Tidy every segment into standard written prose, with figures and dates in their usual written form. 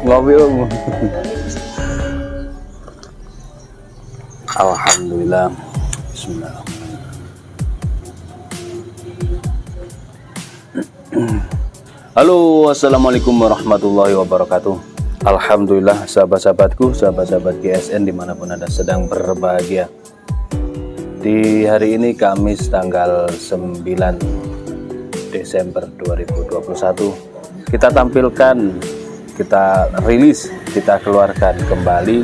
Ngopi om. Alhamdulillah. Bismillahirrahmanirrahim. Halo, assalamualaikum warahmatullahi wabarakatuh. Alhamdulillah sahabat-sahabatku, sahabat-sahabat GSN dimanapun Anda sedang berbahagia. Di hari ini Kamis tanggal 9 Desember 2021, kita tampilkan, kita rilis, kita keluarkan kembali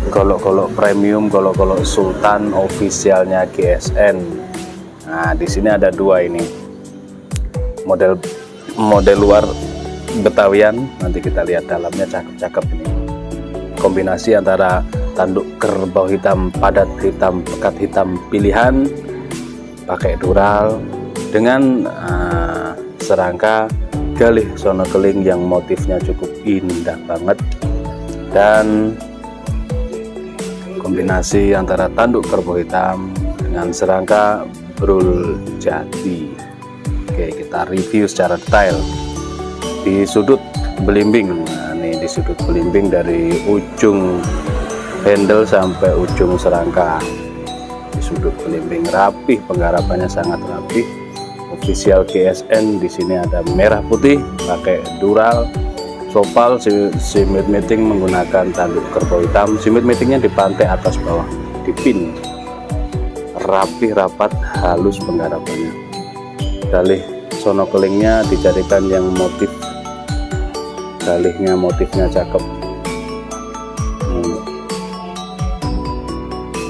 golok-golok premium, golok-golok Sultan officialnya GSN. Nah, di sini ada dua ini. Model luar Betawian, nanti kita lihat dalamnya, cakep-cakep ini. Kombinasi antara tanduk kerbau hitam padat hitam pekat hitam pilihan pakai dural dengan serangka galih sono keling yang motifnya cukup indah banget, dan kombinasi antara tanduk kerbau hitam dengan serangka brul jati. Oke, kita review secara detail. Di sudut belimbing, nah ini di sudut belimbing dari ujung handle sampai ujung serangka, di sudut belimbing rapi, penggarapannya sangat rapi. Official GSN. Di sini ada merah putih pakai dural, sopal, simit meeting menggunakan tanduk kerbau hitam. Simit meetingnya di pantai atas bawah, dipin rapi, rapat, halus penggarapannya. Galih sono kelingnya dijadikan yang motif galihnya, motifnya cakep,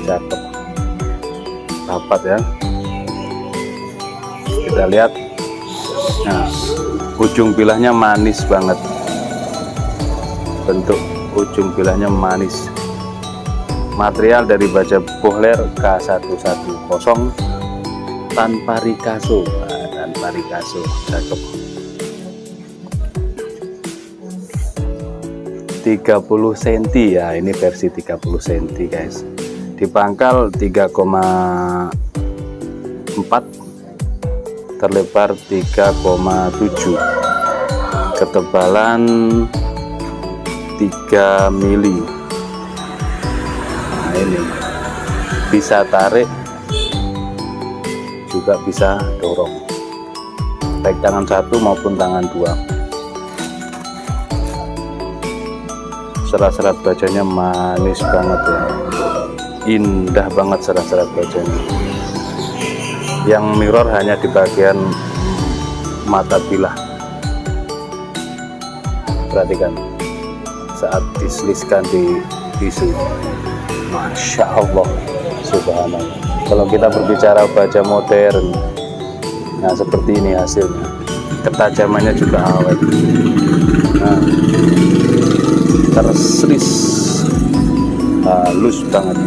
cakep, rapat ya. Kita lihat, nah ujung bilahnya manis banget, bentuk ujung bilahnya manis. Material dari baja Bohler K110 tanpa rikaso, tanpa rikaso, cakep. 30 cm ya, ini versi 30 cm guys. Di pangkal 3,4, terlebar 3,7, ketebalan 3 mili. Nah ini bisa tarik juga bisa dorong, baik tangan satu maupun tangan dua. Serat-serat bajanya manis banget ya, indah banget serat-serat bajanya. Yang mirror hanya di bagian mata bilah, perhatikan saat diseliskan di tisu. Masya Allah, subhanallah. Kalau kita berbicara baja modern, nah seperti ini hasilnya. Ketajamannya juga awet, nah terselis, halus banget,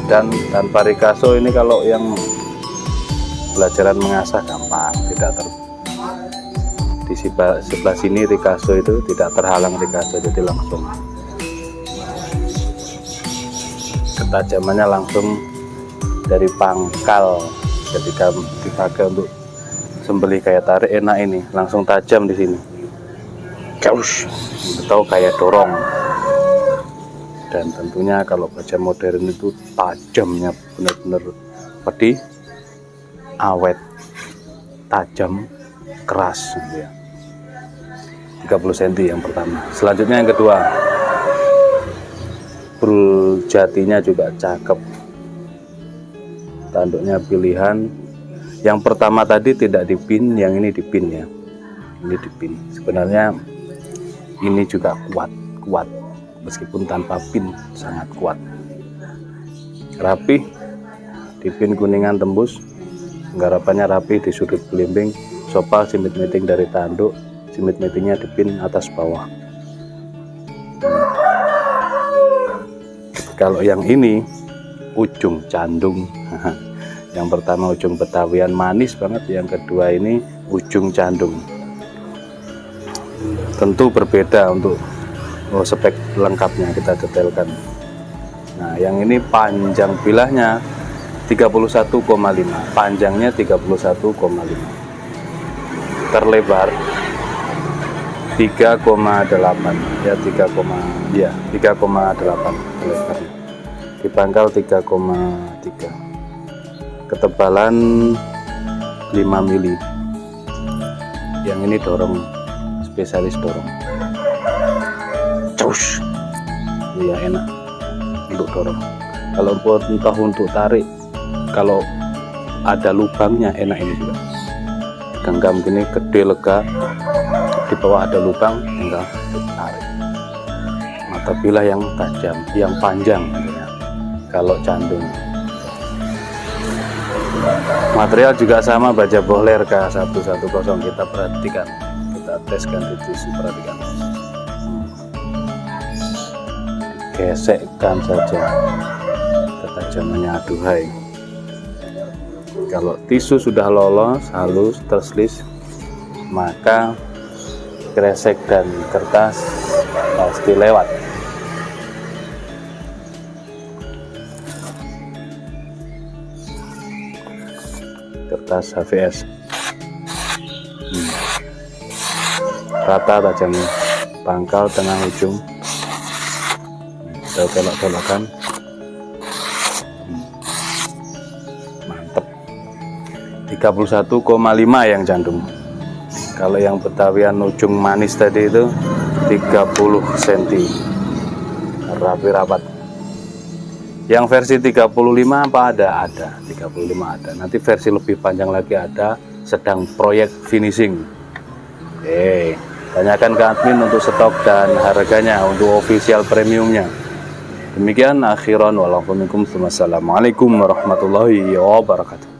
dan tanpa rikaso. Ini kalau yang pelajaran mengasah gampang, tidak di sebelah sini rikaso itu tidak terhalang rikaso, jadi langsung ketajamannya langsung dari pangkal. Ketika dipakai untuk sembelih kayak tarik, enak ini, langsung tajam di sini, atau kayak dorong. Dan tentunya kalau baja modern itu tajamnya benar-benar pedih, awet, tajam, keras gitu ya. 30 cm yang pertama. Selanjutnya yang kedua, brul jatinya juga cakep, tanduknya pilihan. Yang pertama tadi tidak dipin, yang ini dipin ya, ini dipin. Sebenarnya ini juga kuat, meskipun tanpa pin sangat kuat, rapi, dipin kuningan tembus, penggarapannya rapi di sudut belimbing, sopal, simit meeting dari tanduk, simit meetingnya dipin atas bawah. Kalau yang ini ujung candung. Yang pertama ujung Betawian manis banget, yang kedua ini ujung candung. Tentu berbeda untuk spek lengkapnya kita detailkan. Nah yang ini panjang bilahnya 31,5, panjangnya 31,5, terlebar 3,8 ya, 3,8 lebarnya. Di pangkal 3,3, ketebalan 5 mili. Yang ini dorong spesialis dorong. Cus, ya enak untuk dorong. Kalau entah untuk tarik, kalau ada lubangnya enak ini juga. Genggam gini gede lega, di bawah ada lubang tinggal ditarik. Mata bilah yang tajam, yang panjang ya. Kalau candung. Material juga sama, baja bohler K110, kita perhatikan, kita teskan di tisu, perhatikan. Gesekkan saja, ketajamannya aduhai. Kalau tisu sudah lolos, halus, terslis, maka kresek dan kertas pasti lewat. Kertas HVS rata tajamnya, pangkal tengah ujung kita belok-belokkan. Mantep. 31,5 yang cantum. Kalau yang Betawian ujung manis tadi itu 30 cm, rapi rapat. Yang versi 35 apa ada? Ada, 35 ada. Nanti versi lebih panjang lagi ada, sedang proyek finishing. Oke, tanyakan ke admin untuk stok dan harganya untuk official premiumnya. Demikian akhiran, wassalamualaikum warahmatullahi wabarakatuh.